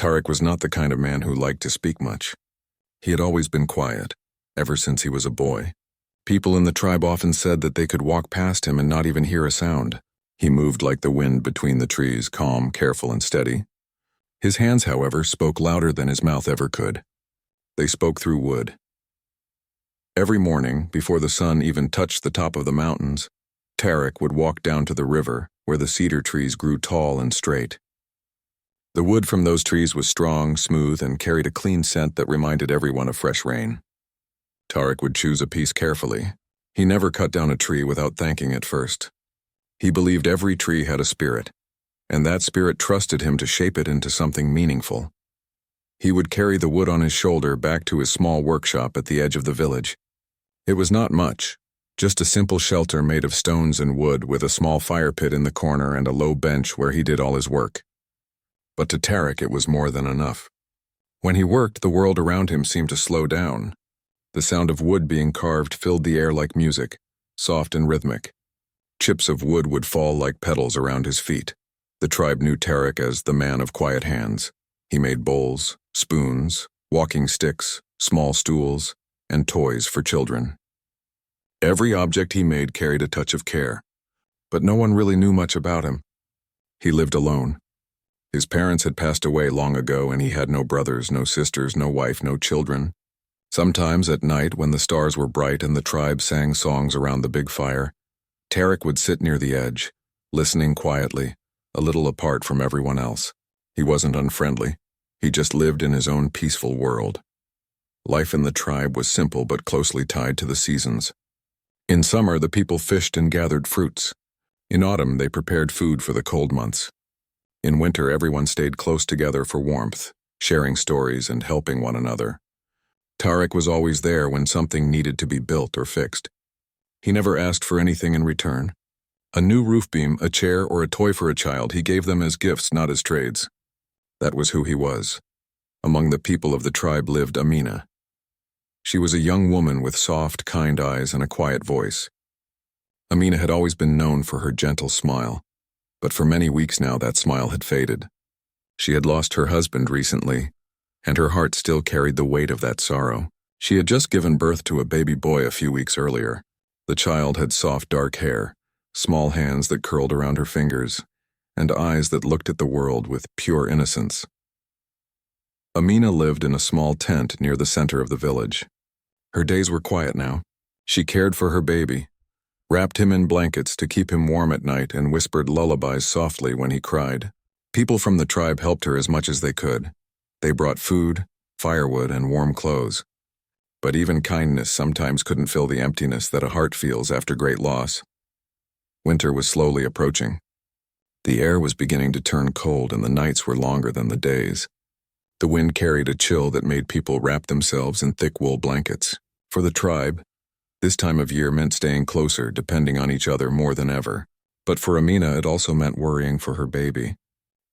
Tariq was not the kind of man who liked to speak much. He had always been quiet, ever since he was a boy. People in the tribe often said that they could walk past him and not even hear a sound. He moved like the wind between the trees, calm, careful, and steady. His hands, however, spoke louder than his mouth ever could. They spoke through wood. Every morning, before the sun even touched the top of the mountains, Tariq would walk down to the river, where the cedar trees grew tall and straight. The wood from those trees was strong, smooth, and carried a clean scent that reminded everyone of fresh rain. Tariq would choose a piece carefully. He never cut down a tree without thanking it first. He believed every tree had a spirit, and that spirit trusted him to shape it into something meaningful. He would carry the wood on his shoulder back to his small workshop at the edge of the village. It was not much, just a simple shelter made of stones and wood with a small fire pit in the corner and a low bench where he did all his work. But to Tariq it was more than enough. When he worked, the world around him seemed to slow down. The sound of wood being carved filled the air like music, soft and rhythmic. Chips of wood would fall like petals around his feet. The tribe knew Tariq as the man of quiet hands. He made bowls, spoons, walking sticks, small stools, and toys for children. Every object he made carried a touch of care, but no one really knew much about him. He lived alone. His parents had passed away long ago, and he had no brothers, no sisters, no wife, no children. Sometimes at night, when the stars were bright and the tribe sang songs around the big fire, Tariq would sit near the edge, listening quietly, a little apart from everyone else. He wasn't unfriendly. He just lived in his own peaceful world. Life in the tribe was simple but closely tied to the seasons. In summer, the people fished and gathered fruits. In autumn, they prepared food for the cold months. In winter, everyone stayed close together for warmth, sharing stories and helping one another. Tariq was always there when something needed to be built or fixed. He never asked for anything in return. A new roof beam, a chair, or a toy for a child, he gave them as gifts, not as trades. That was who he was. Among the people of the tribe lived Amina. She was a young woman with soft, kind eyes and a quiet voice. Amina had always been known for her gentle smile, but for many weeks now that smile had faded. She had lost her husband recently, and her heart still carried the weight of that sorrow. She had just given birth to a baby boy a few weeks earlier. The child had soft, dark hair, small hands that curled around her fingers, and eyes that looked at the world with pure innocence. Amina lived in a small tent near the center of the village. Her days were quiet now. She cared for her baby, wrapped him in blankets to keep him warm at night, and whispered lullabies softly when he cried. People from the tribe helped her as much as they could. They brought food, firewood, and warm clothes. But even kindness sometimes couldn't fill the emptiness that a heart feels after great loss. Winter was slowly approaching. The air was beginning to turn cold, and the nights were longer than the days. The wind carried a chill that made people wrap themselves in thick wool blankets. For the tribe, this time of year meant staying closer, depending on each other more than ever. But for Amina, it also meant worrying for her baby.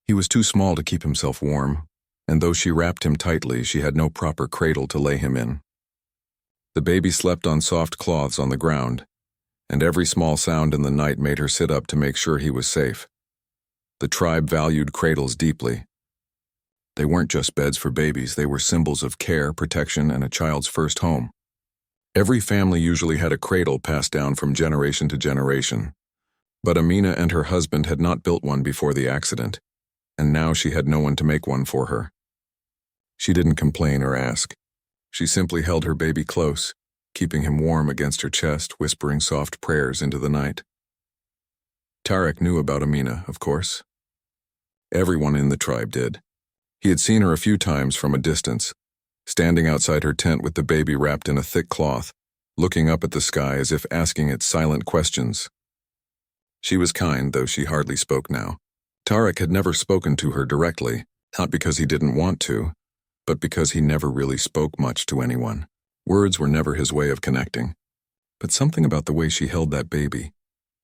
He was too small to keep himself warm, and though she wrapped him tightly, she had no proper cradle to lay him in. The baby slept on soft cloths on the ground, and every small sound in the night made her sit up to make sure he was safe. The tribe valued cradles deeply. They weren't just beds for babies, they were symbols of care, protection, and a child's first home. Every family usually had a cradle passed down from generation to generation. But Amina and her husband had not built one before the accident, and now she had no one to make one for her. She didn't complain or ask. She simply held her baby close, keeping him warm against her chest, whispering soft prayers into the night. Tariq knew about Amina, of course. Everyone in the tribe did. He had seen her a few times from a distance, standing outside her tent with the baby wrapped in a thick cloth, looking up at the sky as if asking it silent questions. She was kind, though she hardly spoke now. Tariq had never spoken to her directly, not because he didn't want to, but because he never really spoke much to anyone. Words were never his way of connecting. But something about the way she held that baby,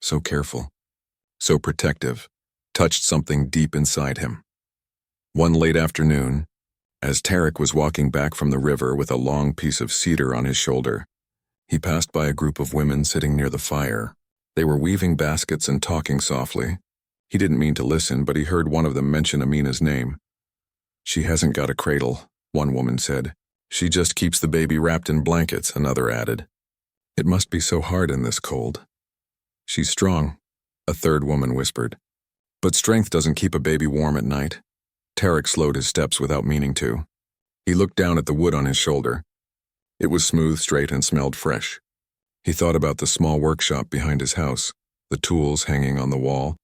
so careful, so protective, touched something deep inside him. One late afternoon, as Tariq was walking back from the river with a long piece of cedar on his shoulder, he passed by a group of women sitting near the fire. They were weaving baskets and talking softly. He didn't mean to listen, but he heard one of them mention Amina's name. "She hasn't got a cradle," one woman said. "She just keeps the baby wrapped in blankets," another added. "It must be so hard in this cold." "She's strong," a third woman whispered. "But strength doesn't keep a baby warm at night." Tarek slowed his steps without meaning to. He looked down at the wood on his shoulder. It was smooth, straight, and smelled fresh. He thought about the small workshop behind his house, the tools hanging on the wall,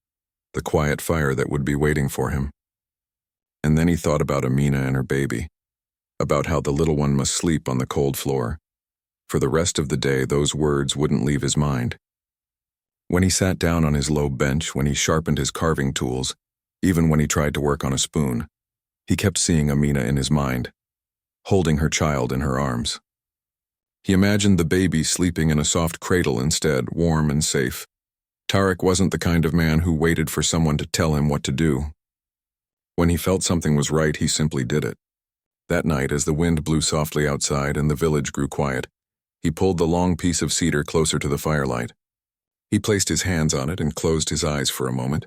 the quiet fire that would be waiting for him. And then he thought about Amina and her baby, about how the little one must sleep on the cold floor. For the rest of the day, those words wouldn't leave his mind. When he sat down on his low bench, when he sharpened his carving tools, even when he tried to work on a spoon, he kept seeing Amina in his mind, holding her child in her arms. He imagined the baby sleeping in a soft cradle instead, warm and safe. Tarek wasn't the kind of man who waited for someone to tell him what to do. When he felt something was right, he simply did it. That night, as the wind blew softly outside and the village grew quiet, he pulled the long piece of cedar closer to the firelight. He placed his hands on it and closed his eyes for a moment.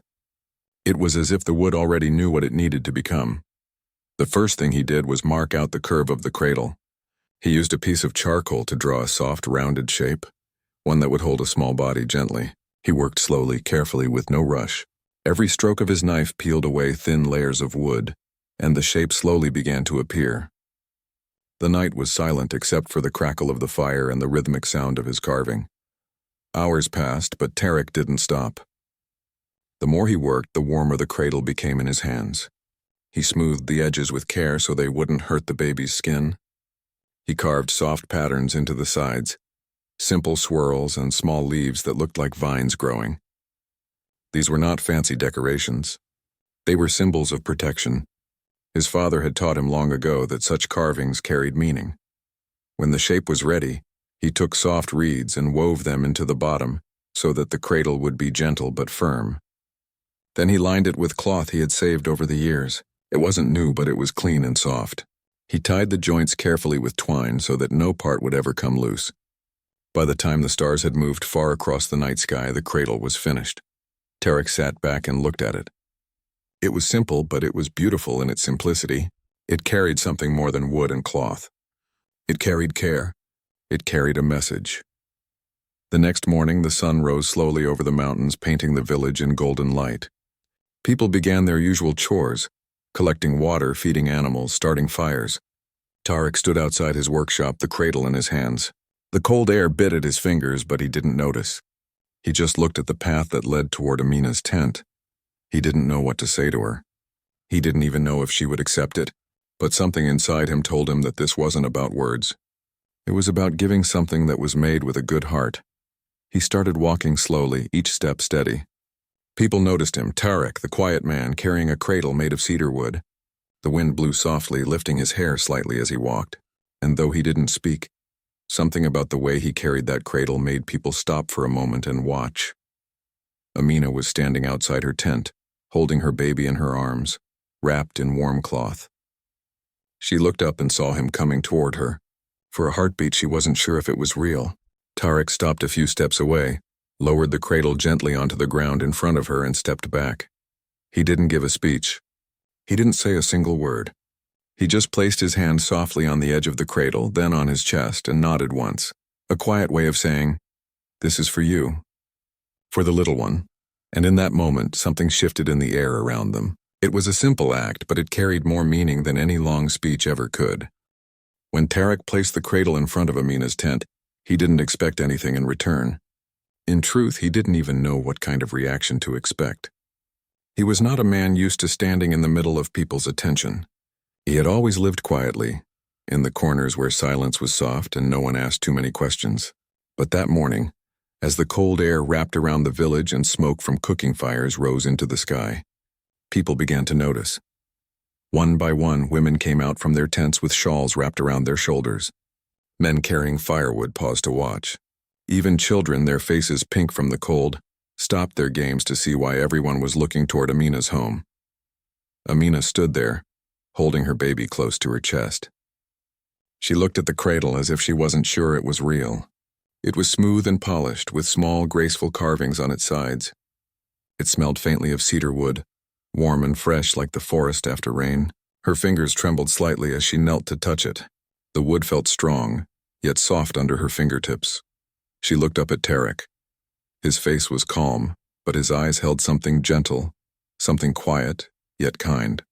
It was as if the wood already knew what it needed to become. The first thing he did was mark out the curve of the cradle. He used a piece of charcoal to draw a soft, rounded shape, one that would hold a small body gently. He worked slowly, carefully, with no rush. Every stroke of his knife peeled away thin layers of wood, and the shape slowly began to appear. The night was silent except for the crackle of the fire and the rhythmic sound of his carving. Hours passed, but Tarek didn't stop. The more he worked, the warmer the cradle became in his hands. He smoothed the edges with care so they wouldn't hurt the baby's skin. He carved soft patterns into the sides, simple swirls and small leaves that looked like vines growing. These were not fancy decorations. They were symbols of protection. His father had taught him long ago that such carvings carried meaning. When the shape was ready, he took soft reeds and wove them into the bottom so that the cradle would be gentle but firm. Then he lined it with cloth he had saved over the years. It wasn't new, but it was clean and soft. He tied the joints carefully with twine so that no part would ever come loose. By the time the stars had moved far across the night sky, the cradle was finished. Tarek sat back and looked at it. It was simple, but it was beautiful in its simplicity. It carried something more than wood and cloth. It carried care. It carried a message. The next morning, the sun rose slowly over the mountains, painting the village in golden light. People began their usual chores, collecting water, feeding animals, starting fires. Tarek stood outside his workshop, the cradle in his hands. The cold air bit at his fingers, but he didn't notice. He just looked at the path that led toward Amina's tent. He didn't know what to say to her. He didn't even know if she would accept it, but something inside him told him that this wasn't about words. It was about giving something that was made with a good heart. He started walking slowly, each step steady. People noticed him, Tarek, the quiet man, carrying a cradle made of cedar wood. The wind blew softly, lifting his hair slightly as he walked. And though he didn't speak, something about the way he carried that cradle made people stop for a moment and watch. Amina was standing outside her tent, holding her baby in her arms, wrapped in warm cloth. She looked up and saw him coming toward her. For a heartbeat, she wasn't sure if it was real. Tarek stopped a few steps away, lowered the cradle gently onto the ground in front of her and stepped back. He didn't give a speech. He didn't say a single word. He just placed his hand softly on the edge of the cradle, then on his chest, and nodded once, a quiet way of saying, "This is for you." For the little one. And in that moment, something shifted in the air around them. It was a simple act, but it carried more meaning than any long speech ever could. When Tarek placed the cradle in front of Amina's tent, he didn't expect anything in return. In truth, he didn't even know what kind of reaction to expect. He was not a man used to standing in the middle of people's attention. He had always lived quietly, in the corners where silence was soft and no one asked too many questions. But that morning, as the cold air wrapped around the village and smoke from cooking fires rose into the sky, people began to notice. One by one, women came out from their tents with shawls wrapped around their shoulders. Men carrying firewood paused to watch. Even children, their faces pink from the cold, stopped their games to see why everyone was looking toward Amina's home. Amina stood there, holding her baby close to her chest. She looked at the cradle as if she wasn't sure it was real. It was smooth and polished, with small, graceful carvings on its sides. It smelled faintly of cedar wood, warm and fresh like the forest after rain. Her fingers trembled slightly as she knelt to touch it. The wood felt strong, yet soft under her fingertips. She looked up at Tarek. His face was calm, but his eyes held something gentle, something quiet, yet kind.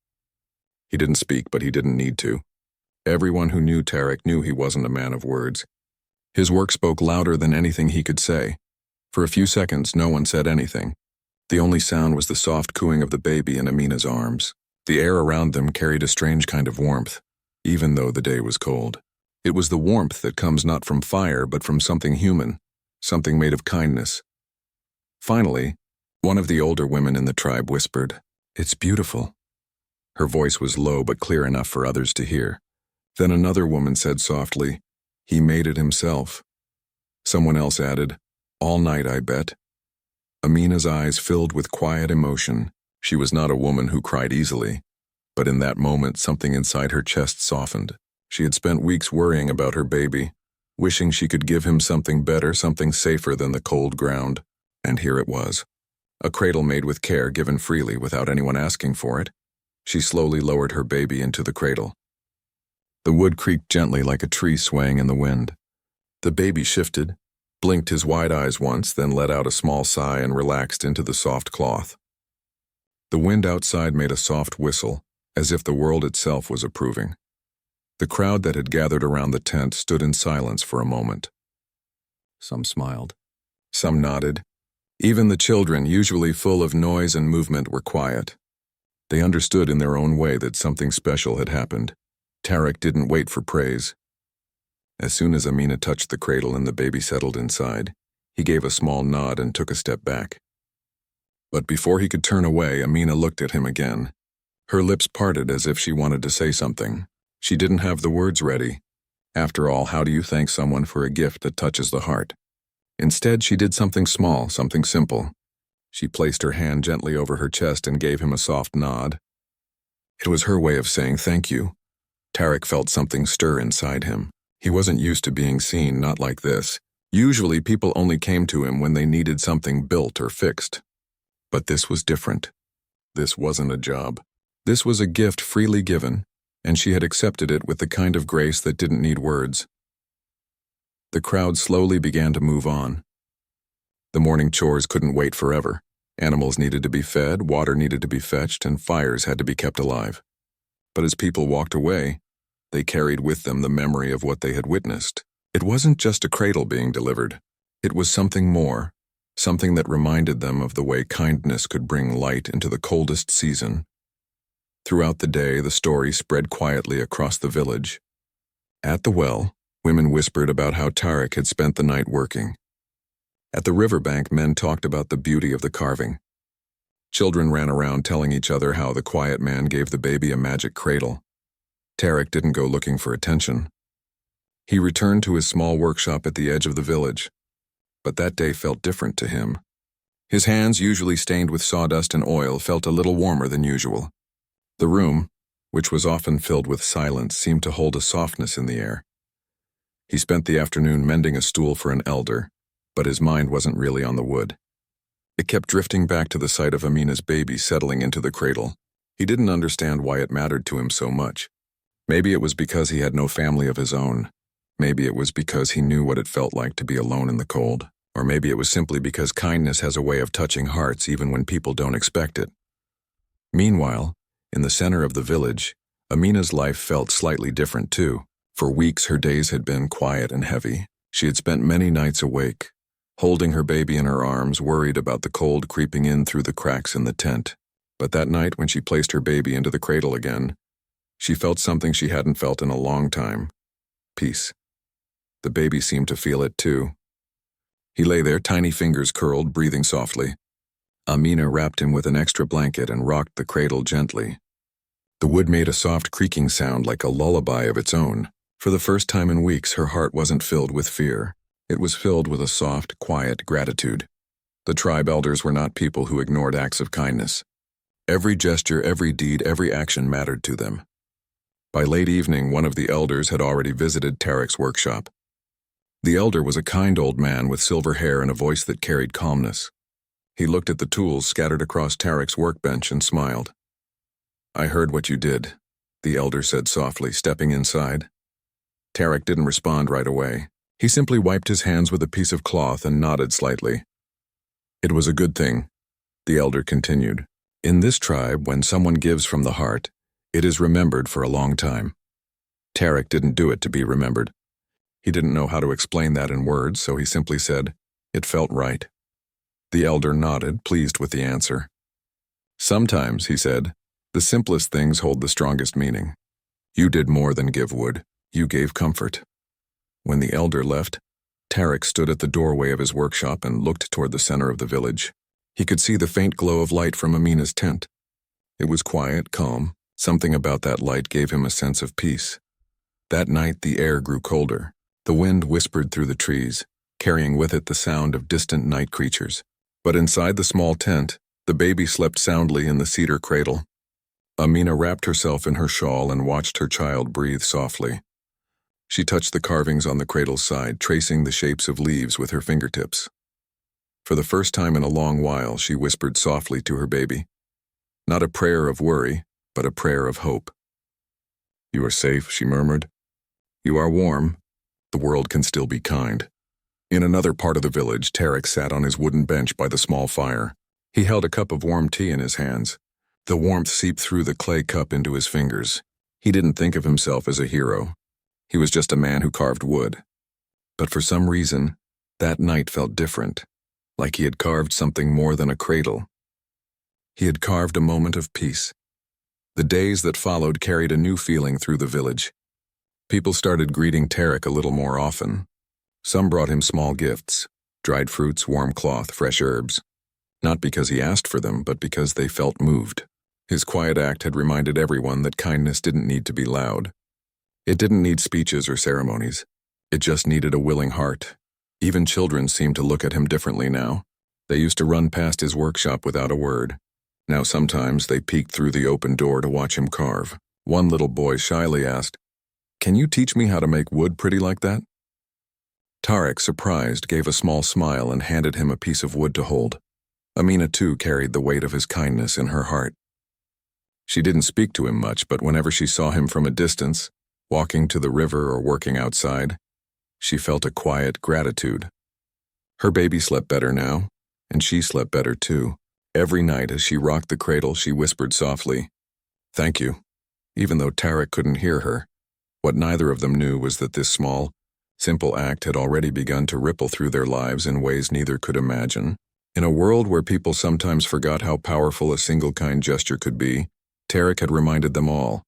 He didn't speak, but he didn't need to. Everyone who knew Tarek knew he wasn't a man of words. His work spoke louder than anything he could say. For a few seconds, no one said anything. The only sound was the soft cooing of the baby in Amina's arms. The air around them carried a strange kind of warmth, even though the day was cold. It was the warmth that comes not from fire, but from something human, something made of kindness. Finally, one of the older women in the tribe whispered, "It's beautiful." Her voice was low but clear enough for others to hear. Then another woman said softly, "He made it himself." Someone else added, "All night, I bet." Amina's eyes filled with quiet emotion. She was not a woman who cried easily, but in that moment something inside her chest softened. She had spent weeks worrying about her baby, wishing she could give him something better, something safer than the cold ground. And here it was. A cradle made with care, given freely without anyone asking for it. She slowly lowered her baby into the cradle. The wood creaked gently like a tree swaying in the wind. The baby shifted, blinked his wide eyes once, then let out a small sigh and relaxed into the soft cloth. The wind outside made a soft whistle, as if the world itself was approving. The crowd that had gathered around the tent stood in silence for a moment. Some smiled. Some nodded. Even the children, usually full of noise and movement, were quiet. They understood in their own way that something special had happened. Tarek didn't wait for praise. As soon as Amina touched the cradle and the baby settled inside, he gave a small nod and took a step back. But before he could turn away, Amina looked at him again. Her lips parted as if she wanted to say something. She didn't have the words ready. After all, how do you thank someone for a gift that touches the heart? Instead, she did something small, something simple. She placed her hand gently over her chest and gave him a soft nod. It was her way of saying thank you. Tarek felt something stir inside him. He wasn't used to being seen, not like this. Usually people only came to him when they needed something built or fixed. But this was different. This wasn't a job. This was a gift freely given, and she had accepted it with the kind of grace that didn't need words. The crowd slowly began to move on. The morning chores couldn't wait forever. Animals needed to be fed, water needed to be fetched, and fires had to be kept alive. But as people walked away, they carried with them the memory of what they had witnessed. It wasn't just a cradle being delivered. It was something more, something that reminded them of the way kindness could bring light into the coldest season. Throughout the day, the story spread quietly across the village. At the well, women whispered about how Tarek had spent the night working. At the riverbank, men talked about the beauty of the carving. Children ran around telling each other how the quiet man gave the baby a magic cradle. Tarek didn't go looking for attention. He returned to his small workshop at the edge of the village. But that day felt different to him. His hands, usually stained with sawdust and oil, felt a little warmer than usual. The room, which was often filled with silence, seemed to hold a softness in the air. He spent the afternoon mending a stool for an elder, but his mind wasn't really on the wood. It kept drifting back to the sight of Amina's baby settling into the cradle. He didn't understand why it mattered to him so much. Maybe it was because he had no family of his own. Maybe it was because he knew what it felt like to be alone in the cold. Or maybe it was simply because kindness has a way of touching hearts even when people don't expect it. Meanwhile, in the center of the village, Amina's life felt slightly different too. For weeks, her days had been quiet and heavy. She had spent many nights awake, holding her baby in her arms, worried about the cold creeping in through the cracks in the tent. But that night, when she placed her baby into the cradle again, she felt something she hadn't felt in a long time. Peace. The baby seemed to feel it too. He lay there, tiny fingers curled, breathing softly. Amina wrapped him with an extra blanket and rocked the cradle gently. The wood made a soft creaking sound like a lullaby of its own. For the first time in weeks, her heart wasn't filled with fear. It was filled with a soft, quiet gratitude. The tribe elders were not people who ignored acts of kindness. Every gesture, every deed, every action mattered to them. By late evening, one of the elders had already visited Tarek's workshop. The elder was a kind old man with silver hair and a voice that carried calmness. He looked at the tools scattered across Tarek's workbench and smiled. "I heard what you did. the elder said softly, stepping inside. Tarek didn't respond right away. He simply wiped his hands with a piece of cloth and nodded slightly. It was a good thing, the elder continued. In this tribe, when someone gives from the heart, it is remembered for a long time. Tarek didn't do it to be remembered. He didn't know how to explain that in words, so he simply said, "It felt right." The elder nodded, pleased with the answer. "Sometimes," he said, "the simplest things hold the strongest meaning. You did more than give wood. You gave comfort." When the elder left, Tarek stood at the doorway of his workshop and looked toward the center of the village. He could see the faint glow of light from Amina's tent. It was quiet, calm. Something about that light gave him a sense of peace. That night, the air grew colder. The wind whispered through the trees, carrying with it the sound of distant night creatures. But inside the small tent, the baby slept soundly in the cedar cradle. Amina wrapped herself in her shawl and watched her child breathe softly. She touched the carvings on the cradle's side, tracing the shapes of leaves with her fingertips. For the first time in a long while, she whispered softly to her baby. Not a prayer of worry, but a prayer of hope. "You are safe," she murmured. "You are warm. The world can still be kind." In another part of the village, Tarek sat on his wooden bench by the small fire. He held a cup of warm tea in his hands. The warmth seeped through the clay cup into his fingers. He didn't think of himself as a hero. He was just a man who carved wood. But for some reason, that night felt different, like he had carved something more than a cradle. He had carved a moment of peace. The days that followed carried a new feeling through the village. People started greeting Tarek a little more often. Some brought him small gifts, dried fruits, warm cloth, fresh herbs. Not because he asked for them, but because they felt moved. His quiet act had reminded everyone that kindness didn't need to be loud. It didn't need speeches or ceremonies. It just needed a willing heart. Even children seemed to look at him differently now. They used to run past his workshop without a word. Now sometimes they peeked through the open door to watch him carve. One little boy shyly asked, "Can you teach me how to make wood pretty like that?" Tarek, surprised, gave a small smile and handed him a piece of wood to hold. Amina too carried the weight of his kindness in her heart. She didn't speak to him much, but whenever she saw him from a distance, walking to the river or working outside, she felt a quiet gratitude. Her baby slept better now, and she slept better too. Every night as she rocked the cradle, she whispered softly, "Thank you," even though Tarek couldn't hear her. What neither of them knew was that this small, simple act had already begun to ripple through their lives in ways neither could imagine. In a world where people sometimes forgot how powerful a single kind gesture could be, Tarek had reminded them all.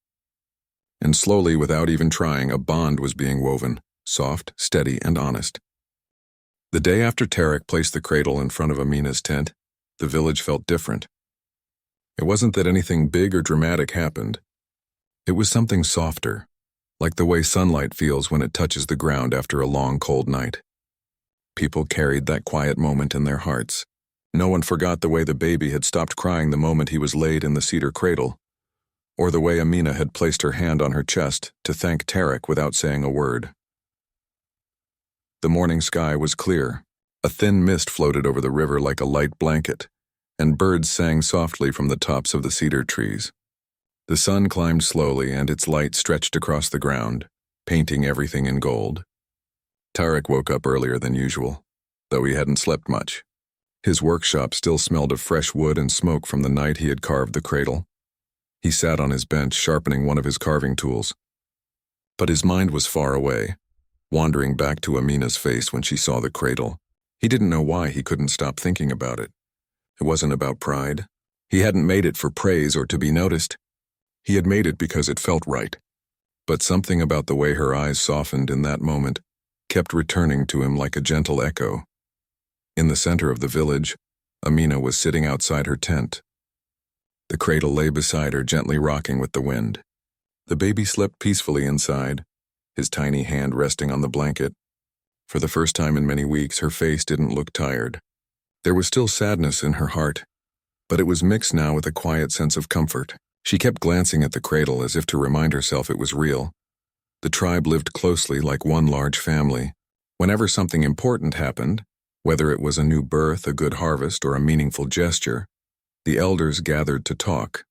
And slowly, without even trying, a bond was being woven, soft, steady, and honest. The day after Tarek placed the cradle in front of Amina's tent, the village felt different. It wasn't that anything big or dramatic happened. It was something softer, like the way sunlight feels when it touches the ground after a long, cold night. People carried that quiet moment in their hearts. No one forgot the way the baby had stopped crying the moment he was laid in the cedar cradle, or the way Amina had placed her hand on her chest to thank Tarek without saying a word. The morning sky was clear. A thin mist floated over the river like a light blanket, and birds sang softly from the tops of the cedar trees. The sun climbed slowly, and its light stretched across the ground, painting everything in gold. Tarek woke up earlier than usual, though he hadn't slept much. His workshop still smelled of fresh wood and smoke from the night he had carved the cradle. He sat on his bench, sharpening one of his carving tools. But his mind was far away, wandering back to Amina's face when she saw the cradle. He didn't know why he couldn't stop thinking about it. It wasn't about pride. He hadn't made it for praise or to be noticed. He had made it because it felt right. But something about the way her eyes softened in that moment kept returning to him like a gentle echo. In the center of the village, Amina was sitting outside her tent. The cradle lay beside her, gently rocking with the wind. The baby slept peacefully inside, his tiny hand resting on the blanket. For the first time in many weeks, her face didn't look tired. There was still sadness in her heart, but it was mixed now with a quiet sense of comfort. She kept glancing at the cradle as if to remind herself it was real. The tribe lived closely like one large family. Whenever something important happened, whether it was a new birth, a good harvest, or a meaningful gesture, the elders gathered to talk.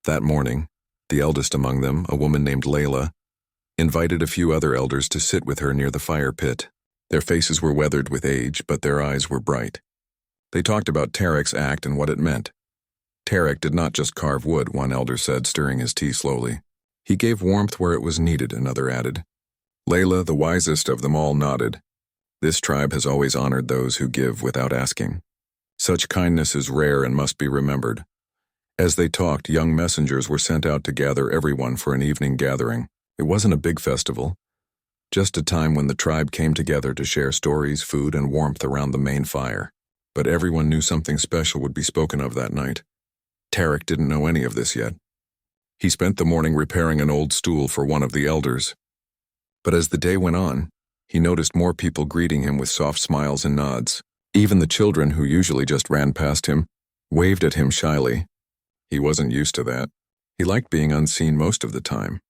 That morning, The eldest among them, a woman named Layla, invited a few other elders to sit with her near the fire pit. Their faces were weathered with age, but their eyes were bright. They talked about Tarek's act and what it meant. Tarek did not just carve wood, one elder said, stirring his tea slowly. He gave warmth where it was needed, another added. Layla, the wisest of them all, nodded. This tribe has always honored those who give without asking. Such kindness is rare and must be remembered. As they talked, young messengers were sent out to gather everyone for an evening gathering. It wasn't a big festival, just a time when the tribe came together to share stories, food, and warmth around the main fire. But everyone knew something special would be spoken of that night. Tarek didn't know any of this yet. He spent the morning repairing an old stool for one of the elders. But as the day went on, he noticed more people greeting him with soft smiles and nods. Even the children, who usually just ran past him, waved at him shyly. He wasn't used to that. He liked being unseen most of the time.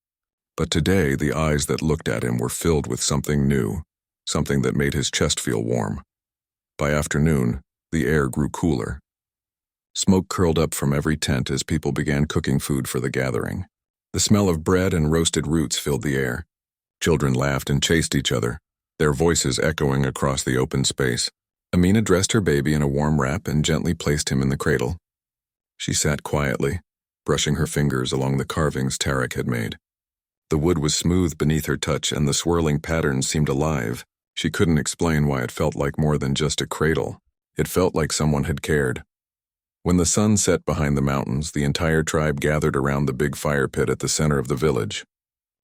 But today, the eyes that looked at him were filled with something new, something that made his chest feel warm. By afternoon, the air grew cooler. Smoke curled up from every tent as people began cooking food for the gathering. The smell of bread and roasted roots filled the air. Children laughed and chased each other, their voices echoing across the open space. Amina dressed her baby in a warm wrap and gently placed him in the cradle. She sat quietly, brushing her fingers along the carvings Tarek had made. The wood was smooth beneath her touch, and the swirling patterns seemed alive. She couldn't explain why it felt like more than just a cradle. It felt like someone had cared. When the sun set behind the mountains, the entire tribe gathered around the big fire pit at the center of the village.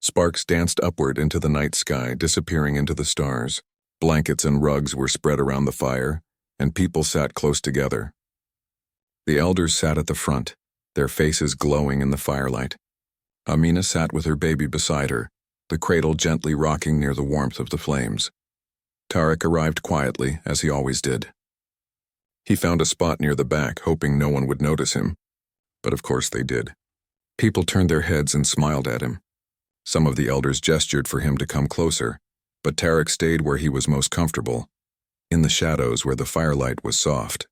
Sparks danced upward into the night sky, disappearing into the stars. Blankets and rugs were spread around the fire, and people sat close together. The elders sat at the front, their faces glowing in the firelight. Amina sat with her baby beside her, the cradle gently rocking near the warmth of the flames. Tarek arrived quietly, as he always did. He found a spot near the back, hoping no one would notice him. But of course they did. People turned their heads and smiled at him. Some of the elders gestured for him to come closer, but Tarek stayed where he was most comfortable, in the shadows where the firelight was soft.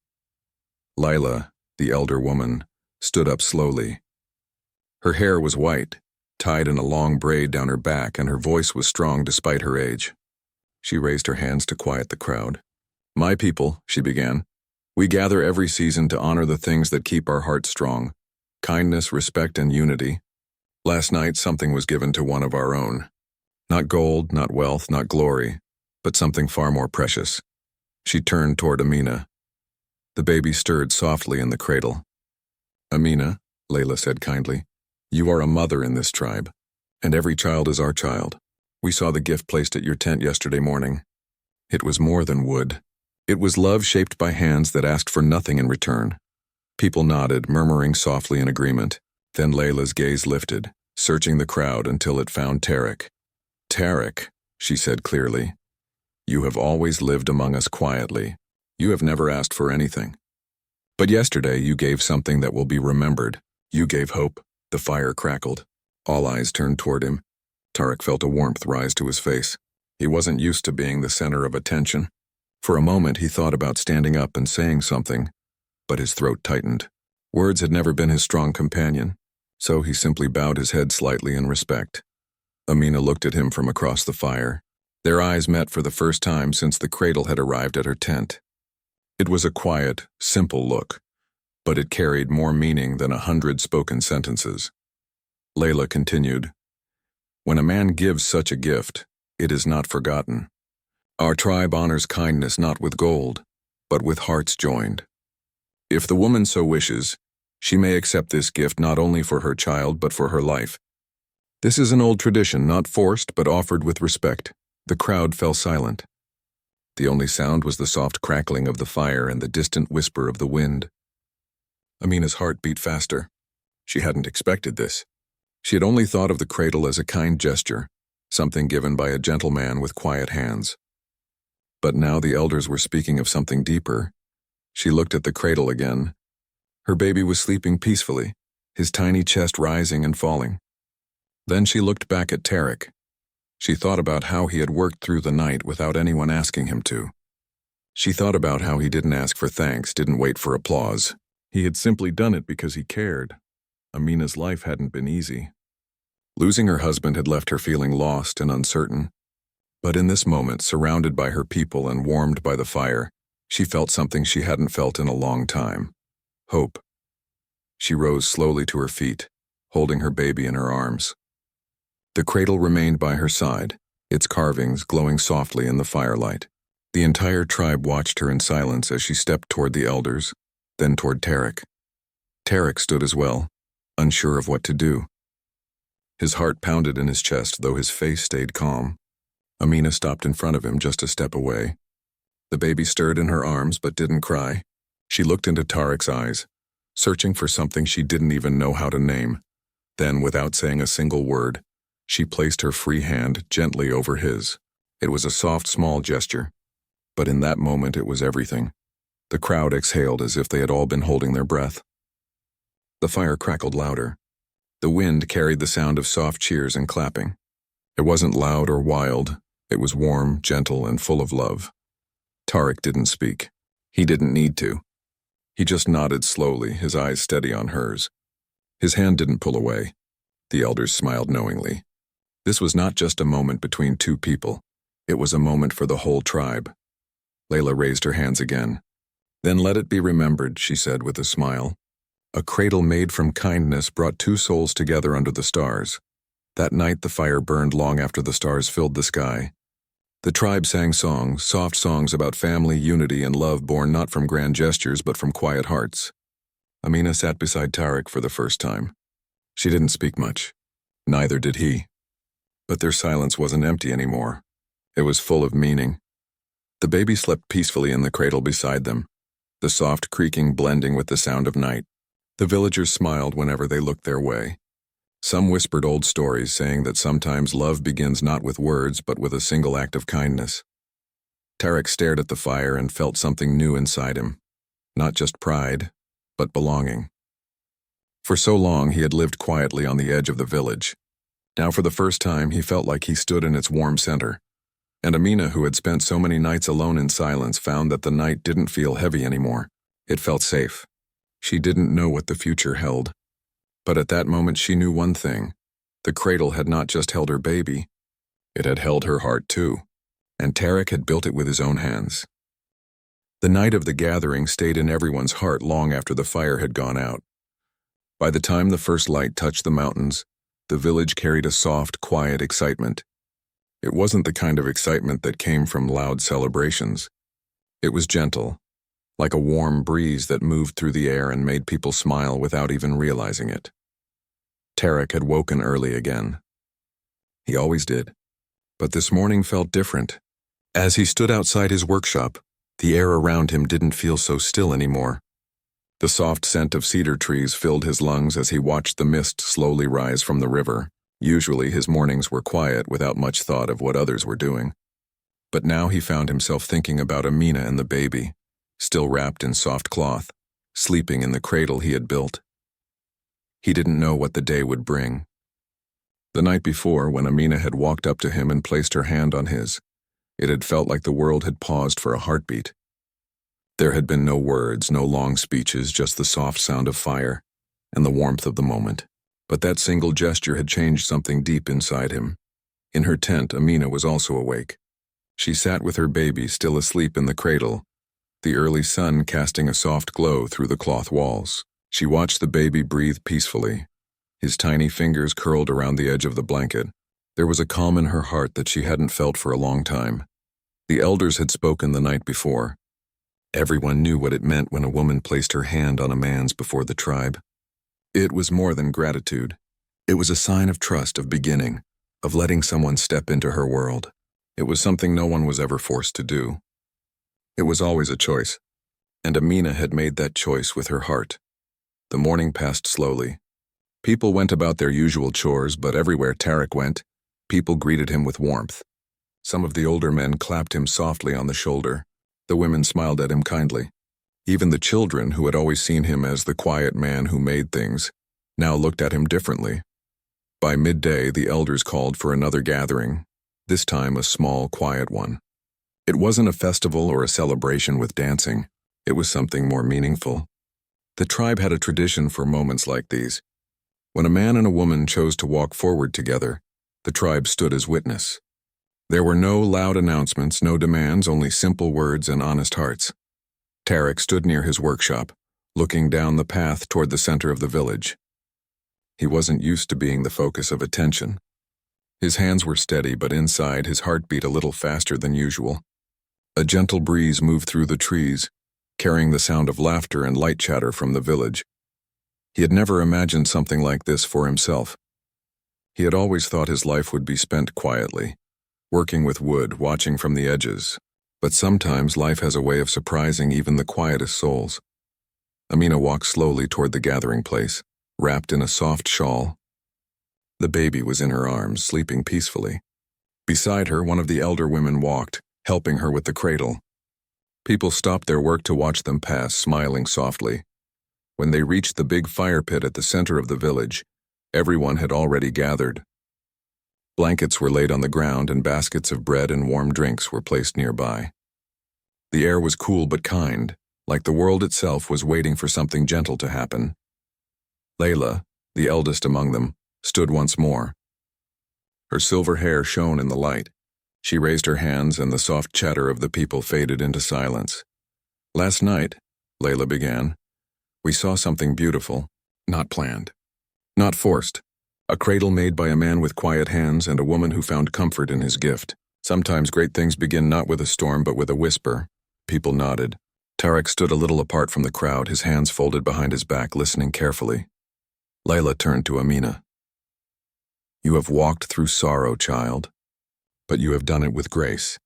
Lila, the elder woman, stood up slowly. Her hair was white, tied in a long braid down her back, and her voice was strong despite her age. She raised her hands to quiet the crowd. "My people," she began, "we gather every season to honor the things that keep our hearts strong: kindness, respect, and unity. Last night, something was given to one of our own. Not gold, not wealth, not glory, but something far more precious." She turned toward Amina. The baby stirred softly in the cradle. "Amina," Layla said kindly, "you are a mother in this tribe, and every child is our child. We saw the gift placed at your tent yesterday morning. It was more than wood. It was love shaped by hands that asked for nothing in return." People nodded, murmuring softly in agreement. Then Layla's gaze lifted, searching the crowd until it found Tarek. "Tarek," she said clearly, "you have always lived among us quietly. You have never asked for anything. But yesterday you gave something that will be remembered. You gave hope." The fire crackled. All eyes turned toward him. Tarek felt a warmth rise to his face. He wasn't used to being the center of attention. For a moment he thought about standing up and saying something, but his throat tightened. Words had never been his strong companion, so he simply bowed his head slightly in respect. Amina looked at him from across the fire. Their eyes met for the first time since the cradle had arrived at her tent. It was a quiet, simple look, but it carried more meaning than 100 spoken sentences. Layla continued, "When a man gives such a gift, it is not forgotten. Our tribe honors kindness not with gold, but with hearts joined. If the woman so wishes, she may accept this gift not only for her child but for her life. This is an old tradition, not forced but offered with respect." The crowd fell silent. The only sound was the soft crackling of the fire and the distant whisper of the wind. Amina's heart beat faster. She hadn't expected this. She had only thought of the cradle as a kind gesture, something given by a gentle man with quiet hands. But now the elders were speaking of something deeper. She looked at the cradle again. Her baby was sleeping peacefully, his tiny chest rising and falling. Then she looked back at Tarek. She thought about how he had worked through the night without anyone asking him to. She thought about how he didn't ask for thanks, didn't wait for applause. He had simply done it because he cared. Amina's life hadn't been easy. Losing her husband had left her feeling lost and uncertain. But in this moment, surrounded by her people and warmed by the fire, she felt something she hadn't felt in a long time. Hope. She rose slowly to her feet, holding her baby in her arms. The cradle remained by her side, its carvings glowing softly in the firelight. The entire tribe watched her in silence as she stepped toward the elders, then toward Tarek. Tarek stood as well, unsure of what to do. His heart pounded in his chest, though his face stayed calm. Amina stopped in front of him just a step away. The baby stirred in her arms but didn't cry. She looked into Tarek's eyes, searching for something she didn't even know how to name. Then, without saying a single word, she placed her free hand gently over his. It was a soft, small gesture, but in that moment it was everything. The crowd exhaled as if they had all been holding their breath. The fire crackled louder. The wind carried the sound of soft cheers and clapping. It wasn't loud or wild. It was warm, gentle, and full of love. Tarek didn't speak. He didn't need to. He just nodded slowly, his eyes steady on hers. His hand didn't pull away. The elders smiled knowingly. This was not just a moment between two people. It was a moment for the whole tribe. Layla raised her hands again. "Then let it be remembered," she said with a smile. A cradle made from kindness brought two souls together under the stars. That night the fire burned long after the stars filled the sky. The tribe sang songs, soft songs about family, unity, and love born not from grand gestures but from quiet hearts. Amina sat beside Tarek for the first time. She didn't speak much. Neither did he. But their silence wasn't empty anymore. It was full of meaning. The baby slept peacefully in the cradle beside them, the soft creaking blending with the sound of night. The villagers smiled whenever they looked their way. Some whispered old stories saying that sometimes love begins not with words but with a single act of kindness. Tarek stared at the fire and felt something new inside him. Not just pride, but belonging. For so long he had lived quietly on the edge of the village. Now for the first time he felt like he stood in its warm center. And Amina, who had spent so many nights alone in silence, found that the night didn't feel heavy anymore. It felt safe. She didn't know what the future held. But at that moment she knew one thing. The cradle had not just held her baby. It had held her heart too. And Tarek had built it with his own hands. The night of the gathering stayed in everyone's heart long after the fire had gone out. By the time the first light touched the mountains, the village carried a soft, quiet excitement. It wasn't the kind of excitement that came from loud celebrations. It was gentle, like a warm breeze that moved through the air and made people smile without even realizing it. Tarek had woken early again. He always did. But this morning felt different. As he stood outside his workshop, the air around him didn't feel so still anymore. The soft scent of cedar trees filled his lungs as he watched the mist slowly rise from the river. Usually his mornings were quiet without much thought of what others were doing. But now he found himself thinking about Amina and the baby, still wrapped in soft cloth, sleeping in the cradle he had built. He didn't know what the day would bring. The night before, when Amina had walked up to him and placed her hand on his, it had felt like the world had paused for a heartbeat. There had been no words, no long speeches, just the soft sound of fire and the warmth of the moment. But that single gesture had changed something deep inside him. In her tent, Amina was also awake. She sat with her baby still asleep in the cradle, the early sun casting a soft glow through the cloth walls. She watched the baby breathe peacefully, his tiny fingers curled around the edge of the blanket. There was a calm in her heart that she hadn't felt for a long time. The elders had spoken the night before. Everyone knew what it meant when a woman placed her hand on a man's before the tribe. It was more than gratitude. It was a sign of trust, of beginning, of letting someone step into her world. It was something no one was ever forced to do. It was always a choice, and Amina had made that choice with her heart. The morning passed slowly. People went about their usual chores, but everywhere Tarek went, people greeted him with warmth. Some of the older men clapped him softly on the shoulder. The women smiled at him kindly. Even the children, who had always seen him as the quiet man who made things, now looked at him differently. By midday, the elders called for another gathering, this time a small, quiet one. It wasn't a festival or a celebration with dancing. It was something more meaningful. The tribe had a tradition for moments like these. When a man and a woman chose to walk forward together, the tribe stood as witness. There were no loud announcements, no demands, only simple words and honest hearts. Tarek stood near his workshop, looking down the path toward the center of the village. He wasn't used to being the focus of attention. His hands were steady, but inside his heart beat a little faster than usual. A gentle breeze moved through the trees, carrying the sound of laughter and light chatter from the village. He had never imagined something like this for himself. He had always thought his life would be spent quietly, working with wood, watching from the edges. But sometimes life has a way of surprising even the quietest souls. Amina walked slowly toward the gathering place, wrapped in a soft shawl. The baby was in her arms, sleeping peacefully. Beside her, one of the elder women walked, helping her with the cradle. People stopped their work to watch them pass, smiling softly. When they reached the big fire pit at the center of the village, everyone had already gathered. Blankets were laid on the ground and baskets of bread and warm drinks were placed nearby. The air was cool but kind, like the world itself was waiting for something gentle to happen. Layla, the eldest among them, stood once more. Her silver hair shone in the light. She raised her hands and the soft chatter of the people faded into silence. "Last night," Layla began, "we saw something beautiful, not planned, not forced. A cradle made by a man with quiet hands and a woman who found comfort in his gift. Sometimes great things begin not with a storm but with a whisper." People nodded. Tarek stood a little apart from the crowd, his hands folded behind his back, listening carefully. Layla turned to Amina. "You have walked through sorrow, child, but you have done it with grace.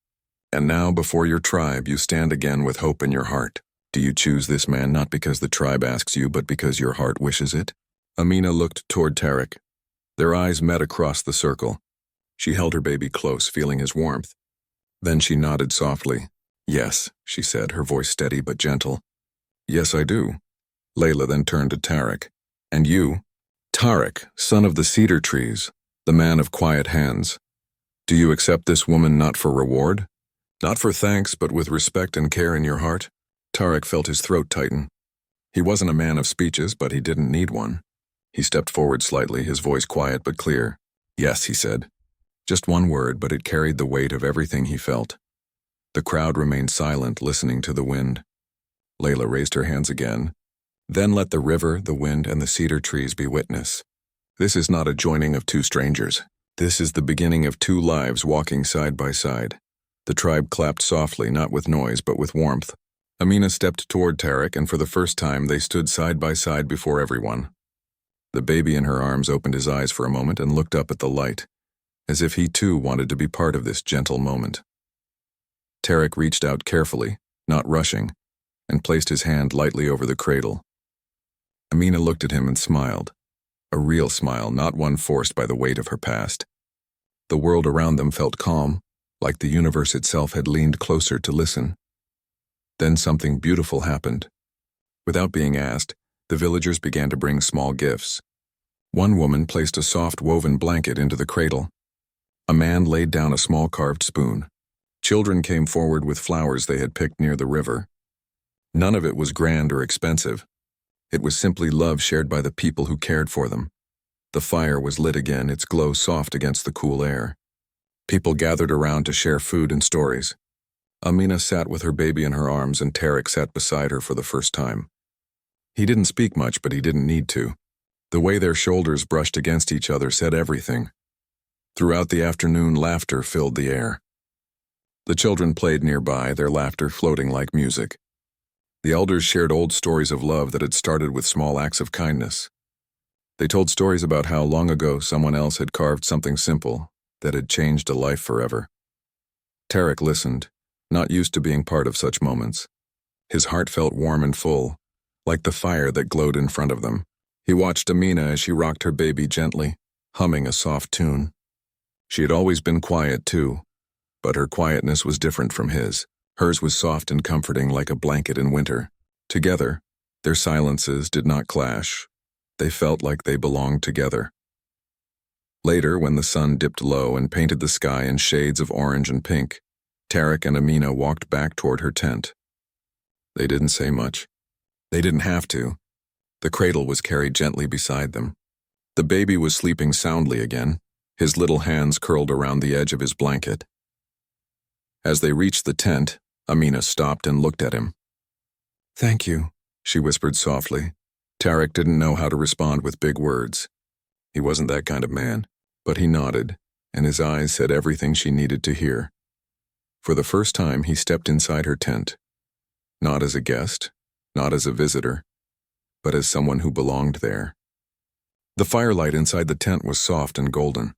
And now, before your tribe, you stand again with hope in your heart. Do you choose this man not because the tribe asks you, but because your heart wishes it?" Amina looked toward Tarek. Their eyes met across the circle. She held her baby close, feeling his warmth. Then she nodded softly. "Yes," she said, her voice steady but gentle. "Yes, I do." Layla then turned to Tarek. "And you?" "Tarek, son of the cedar trees, the man of quiet hands. Do you accept this woman not for reward? Not for thanks, but with respect and care in your heart?" Tarek felt his throat tighten. He wasn't a man of speeches, but he didn't need one. He stepped forward slightly, his voice quiet but clear. "Yes," he said. Just one word, but it carried the weight of everything he felt. The crowd remained silent, listening to the wind. Layla raised her hands again. "Then let the river, the wind, and the cedar trees be witness. This is not a joining of two strangers. This is the beginning of two lives walking side by side." The tribe clapped softly, not with noise, but with warmth. Amina stepped toward Tarek, and for the first time they stood side by side before everyone. The baby in her arms opened his eyes for a moment and looked up at the light, as if he too wanted to be part of this gentle moment. Tarek reached out carefully, not rushing, and placed his hand lightly over the cradle. Amina looked at him and smiled. A real smile, not one forced by the weight of her past. The world around them felt calm, like the universe itself had leaned closer to listen. Then something beautiful happened. Without being asked, the villagers began to bring small gifts. One woman placed a soft woven blanket into the cradle. A man laid down a small carved spoon. Children came forward with flowers they had picked near the river. None of it was grand or expensive. It was simply love shared by the people who cared for them. The fire was lit again, its glow soft against the cool air. People gathered around to share food and stories. Amina sat with her baby in her arms and Tarek sat beside her for the first time. He didn't speak much, but he didn't need to. The way their shoulders brushed against each other said everything. Throughout the afternoon, laughter filled the air. The children played nearby, their laughter floating like music. The elders shared old stories of love that had started with small acts of kindness. They told stories about how long ago someone else had carved something simple that had changed a life forever. Tarek listened, not used to being part of such moments. His heart felt warm and full, like the fire that glowed in front of them. He watched Amina as she rocked her baby gently, humming a soft tune. She had always been quiet too, but her quietness was different from his. Hers was soft and comforting like a blanket in winter. Together, their silences did not clash. They felt like they belonged together. Later, when the sun dipped low and painted the sky in shades of orange and pink, Tarek and Amina walked back toward her tent. They didn't say much. They didn't have to. The cradle was carried gently beside them. The baby was sleeping soundly again, his little hands curled around the edge of his blanket. As they reached the tent, Amina stopped and looked at him. "Thank you," she whispered softly. Tarek didn't know how to respond with big words. He wasn't that kind of man, but he nodded, and his eyes said everything she needed to hear. For the first time, he stepped inside her tent. Not as a guest, not as a visitor, but as someone who belonged there. The firelight inside the tent was soft and golden.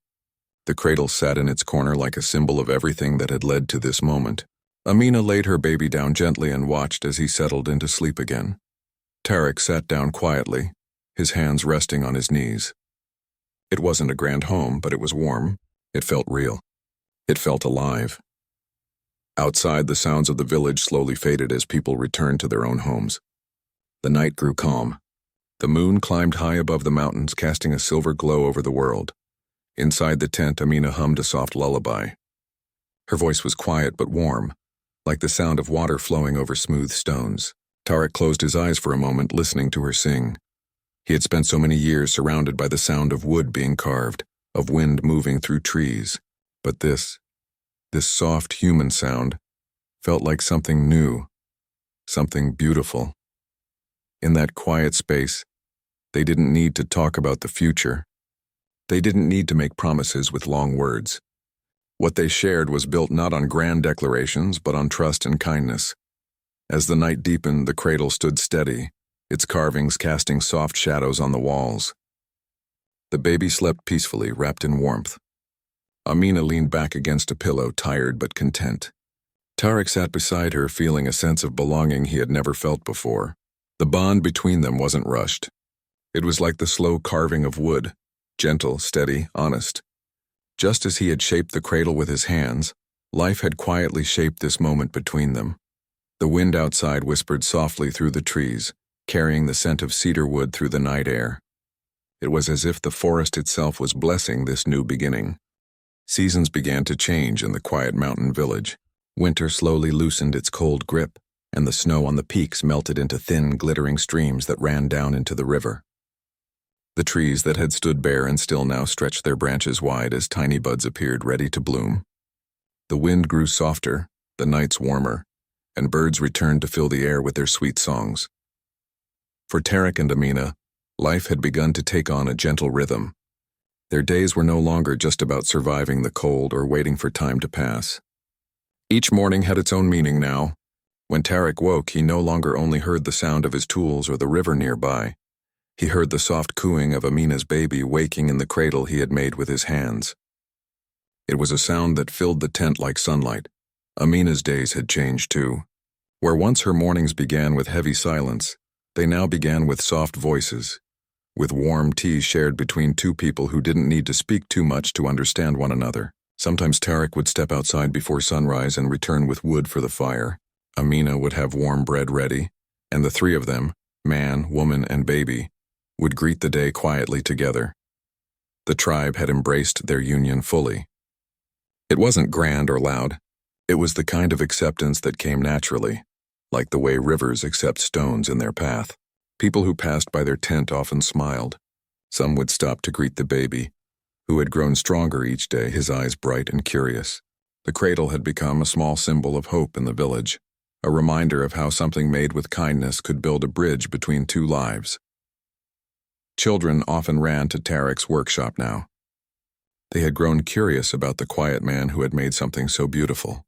The cradle sat in its corner like a symbol of everything that had led to this moment. Amina laid her baby down gently and watched as he settled into sleep again. Tarek sat down quietly, his hands resting on his knees. It wasn't a grand home, but it was warm. It felt real. It felt alive. Outside, the sounds of the village slowly faded as people returned to their own homes. The night grew calm. The moon climbed high above the mountains, casting a silver glow over the world. Inside the tent, Amina hummed a soft lullaby. Her voice was quiet but warm, like the sound of water flowing over smooth stones. Tarek closed his eyes for a moment, listening to her sing. He had spent so many years surrounded by the sound of wood being carved, of wind moving through trees. But this soft human sound, felt like something new, something beautiful. In that quiet space, they didn't need to talk about the future. They didn't need to make promises with long words. What they shared was built not on grand declarations, but on trust and kindness. As the night deepened, the cradle stood steady, its carvings casting soft shadows on the walls. The baby slept peacefully, wrapped in warmth. Amina leaned back against a pillow, tired but content. Tarek sat beside her, feeling a sense of belonging he had never felt before. The bond between them wasn't rushed. It was like the slow carving of wood, gentle, steady, honest. Just as he had shaped the cradle with his hands, life had quietly shaped this moment between them. The wind outside whispered softly through the trees, carrying the scent of cedar wood through the night air. It was as if the forest itself was blessing this new beginning. Seasons began to change in the quiet mountain village. Winter slowly loosened its cold grip, and the snow on the peaks melted into thin, glittering streams that ran down into the river. The trees that had stood bare and still now stretched their branches wide as tiny buds appeared ready to bloom. The wind grew softer, the nights warmer, and birds returned to fill the air with their sweet songs. For Tarek and Amina, life had begun to take on a gentle rhythm. Their days were no longer just about surviving the cold or waiting for time to pass. Each morning had its own meaning now. When Tarek woke, he no longer only heard the sound of his tools or the river nearby. He heard the soft cooing of Amina's baby waking in the cradle he had made with his hands. It was a sound that filled the tent like sunlight. Amina's days had changed too. Where once her mornings began with heavy silence, they now began with soft voices, with warm tea shared between two people who didn't need to speak too much to understand one another. Sometimes Tarek would step outside before sunrise and return with wood for the fire. Amina would have warm bread ready, and the three of them, man, woman, and baby, would greet the day quietly together. The tribe had embraced their union fully. It wasn't grand or loud. It was the kind of acceptance that came naturally, like the way rivers accept stones in their path. People who passed by their tent often smiled. Some would stop to greet the baby, who had grown stronger each day, his eyes bright and curious. The cradle had become a small symbol of hope in the village, a reminder of how something made with kindness could build a bridge between two lives. Children often ran to Tarek's workshop now. They had grown curious about the quiet man who had made something so beautiful.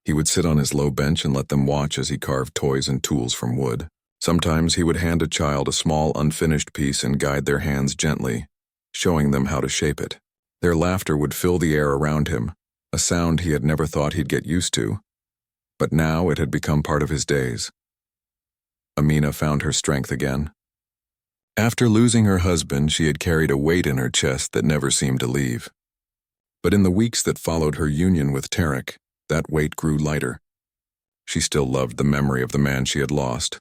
He would sit on his low bench and let them watch as he carved toys and tools from wood. Sometimes he would hand a child a small, unfinished piece and guide their hands gently, showing them how to shape it. Their laughter would fill the air around him, a sound he had never thought he'd get used to. But now it had become part of his days. Amina found her strength again. After losing her husband, she had carried a weight in her chest that never seemed to leave. But in the weeks that followed her union with Tarek, that weight grew lighter. She still loved the memory of the man she had lost,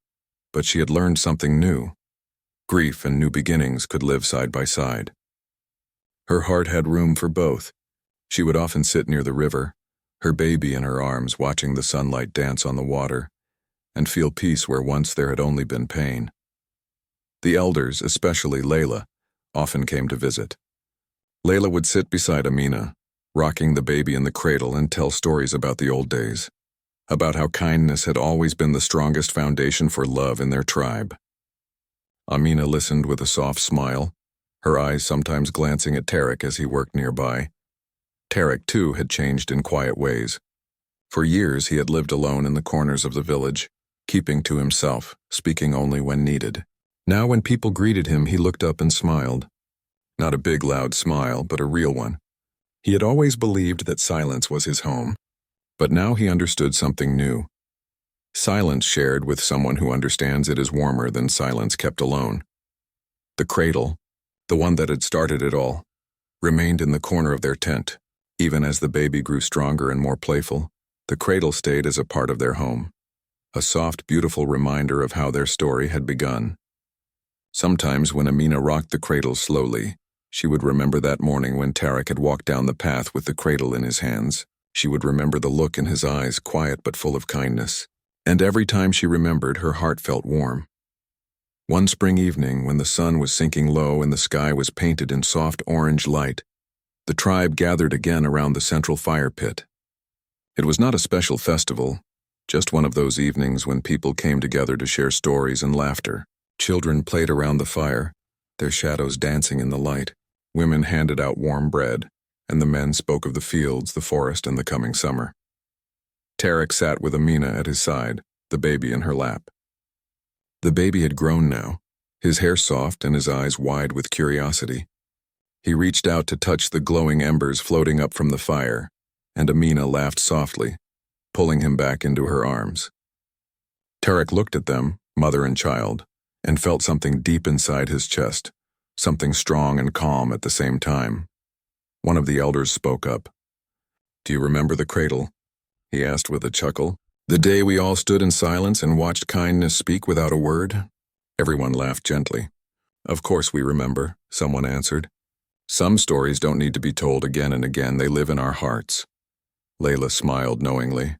but she had learned something new. Grief and new beginnings could live side by side. Her heart had room for both. She would often sit near the river, her baby in her arms, watching the sunlight dance on the water, and feel peace where once there had only been pain. The elders, especially Layla, often came to visit. Layla would sit beside Amina, rocking the baby in the cradle, and tell stories about the old days, about how kindness had always been the strongest foundation for love in their tribe. Amina listened with a soft smile, her eyes sometimes glancing at Tarek as he worked nearby. Tarek, too, had changed in quiet ways. For years he had lived alone in the corners of the village, keeping to himself, speaking only when needed. Now when people greeted him, he looked up and smiled. Not a big, loud smile, but a real one. He had always believed that silence was his home, but now he understood something new. Silence shared with someone who understands it is warmer than silence kept alone. The cradle, the one that had started it all, remained in the corner of their tent. Even as the baby grew stronger and more playful, the cradle stayed as a part of their home, a soft, beautiful reminder of how their story had begun. Sometimes when Amina rocked the cradle slowly, she would remember that morning when Tarek had walked down the path with the cradle in his hands. She would remember the look in his eyes, quiet but full of kindness. And every time she remembered, her heart felt warm. One spring evening, when the sun was sinking low and the sky was painted in soft orange light, the tribe gathered again around the central fire pit. It was not a special festival, just one of those evenings when people came together to share stories and laughter. Children played around the fire, their shadows dancing in the light. Women handed out warm bread, and the men spoke of the fields, the forest, and the coming summer. Tarek sat with Amina at his side, the baby in her lap. The baby had grown now, his hair soft and his eyes wide with curiosity. He reached out to touch the glowing embers floating up from the fire, and Amina laughed softly, pulling him back into her arms. Tarek looked at them, mother and child, and felt something deep inside his chest, something strong and calm at the same time. One of the elders spoke up. "Do you remember the cradle?" he asked with a chuckle. "The day we all stood in silence and watched kindness speak without a word?" Everyone laughed gently. "Of course we remember," someone answered. "Some stories don't need to be told again and again, they live in our hearts." Layla smiled knowingly.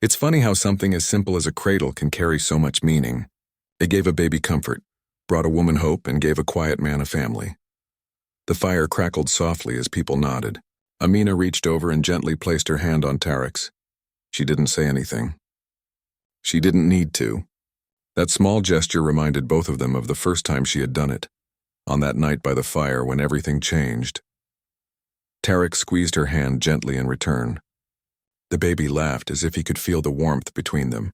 It's funny how something as simple as a cradle can carry so much meaning. It gave a baby comfort, brought a woman hope, and gave a quiet man a family. The fire crackled softly as people nodded. Amina reached over and gently placed her hand on Tarek's. She didn't say anything. She didn't need to. That small gesture reminded both of them of the first time she had done it, on that night by the fire when everything changed. Tarek squeezed her hand gently in return. The baby laughed as if he could feel the warmth between them,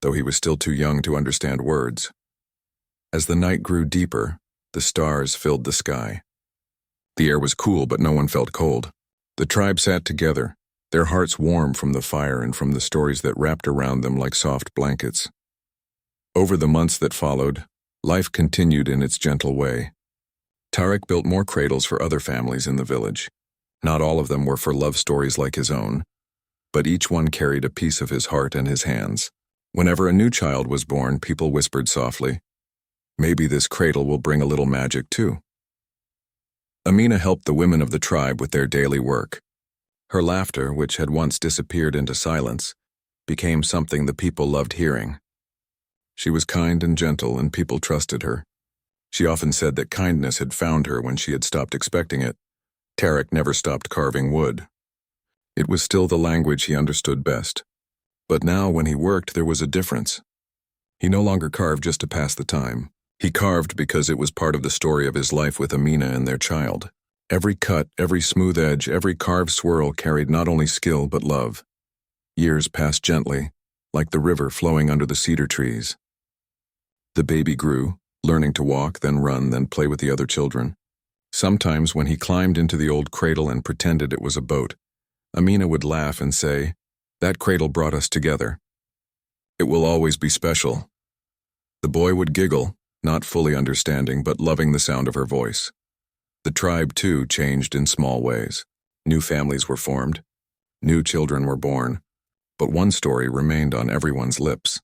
though he was still too young to understand words. As the night grew deeper, the stars filled the sky. The air was cool, but no one felt cold. The tribe sat together, their hearts warm from the fire and from the stories that wrapped around them like soft blankets. Over the months that followed, life continued in its gentle way. Tarek built more cradles for other families in the village. Not all of them were for love stories like his own, but each one carried a piece of his heart in his hands. Whenever a new child was born, people whispered softly, "Maybe this cradle will bring a little magic too." Amina helped the women of the tribe with their daily work. Her laughter, which had once disappeared into silence, became something the people loved hearing. She was kind and gentle, and people trusted her. She often said that kindness had found her when she had stopped expecting it. Tarek never stopped carving wood. It was still the language he understood best. But now, when he worked, there was a difference. He no longer carved just to pass the time. He carved because it was part of the story of his life with Amina and their child. Every cut, every smooth edge, every carved swirl carried not only skill but love. Years passed gently, like the river flowing under the cedar trees. The baby grew, learning to walk, then run, then play with the other children. Sometimes when he climbed into the old cradle and pretended it was a boat, Amina would laugh and say, "That cradle brought us together. It will always be special." The boy would giggle, not fully understanding but loving the sound of her voice. The tribe, too, changed in small ways. New families were formed. New children were born. But one story remained on everyone's lips.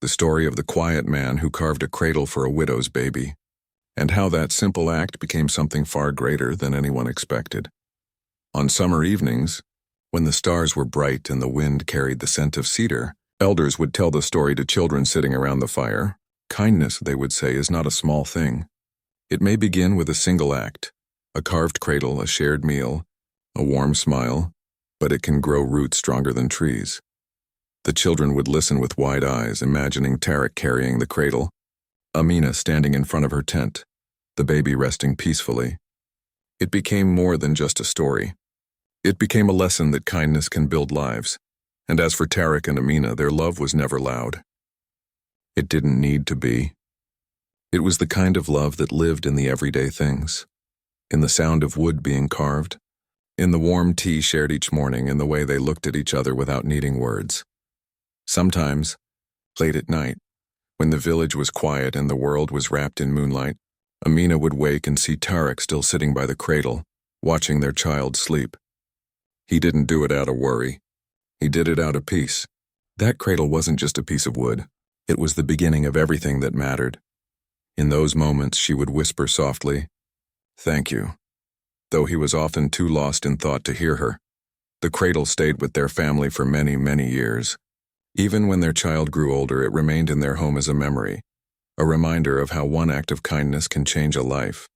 The story of the quiet man who carved a cradle for a widow's baby, and how that simple act became something far greater than anyone expected. On summer evenings, when the stars were bright and the wind carried the scent of cedar, elders would tell the story to children sitting around the fire. Kindness, they would say, is not a small thing. It may begin with a single act, a carved cradle, a shared meal, a warm smile, but it can grow roots stronger than trees. The children would listen with wide eyes, imagining Tarek carrying the cradle, Amina standing in front of her tent, the baby resting peacefully. It became more than just a story. It became a lesson that kindness can build lives. And as for Tarek and Amina, their love was never loud. It didn't need to be. It was the kind of love that lived in the everyday things, in the sound of wood being carved, in the warm tea shared each morning, in the way they looked at each other without needing words. Sometimes, late at night, when the village was quiet and the world was wrapped in moonlight, Amina would wake and see Tarek still sitting by the cradle, watching their child sleep. He didn't do it out of worry. He did it out of peace. That cradle wasn't just a piece of wood. It was the beginning of everything that mattered. In those moments, she would whisper softly, "Thank you," though he was often too lost in thought to hear her. The cradle stayed with their family for many, many years. Even when their child grew older, it remained in their home as a memory, a reminder of how one act of kindness can change a life.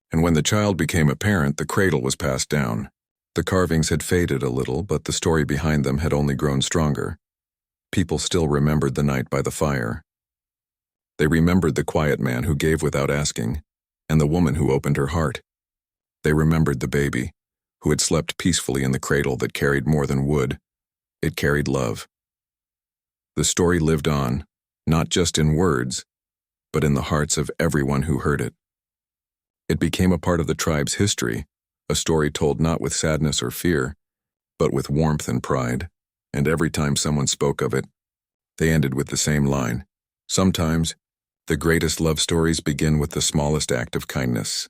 And when the child became a parent, the cradle was passed down. The carvings had faded a little, but the story behind them had only grown stronger. People still remembered the night by the fire. They remembered the quiet man who gave without asking, and the woman who opened her heart. They remembered the baby, who had slept peacefully in the cradle that carried more than wood. It carried love. The story lived on, not just in words, but in the hearts of everyone who heard it. It became a part of the tribe's history, a story told not with sadness or fear, but with warmth and pride, and every time someone spoke of it, they ended with the same line. Sometimes, the greatest love stories begin with the smallest act of kindness.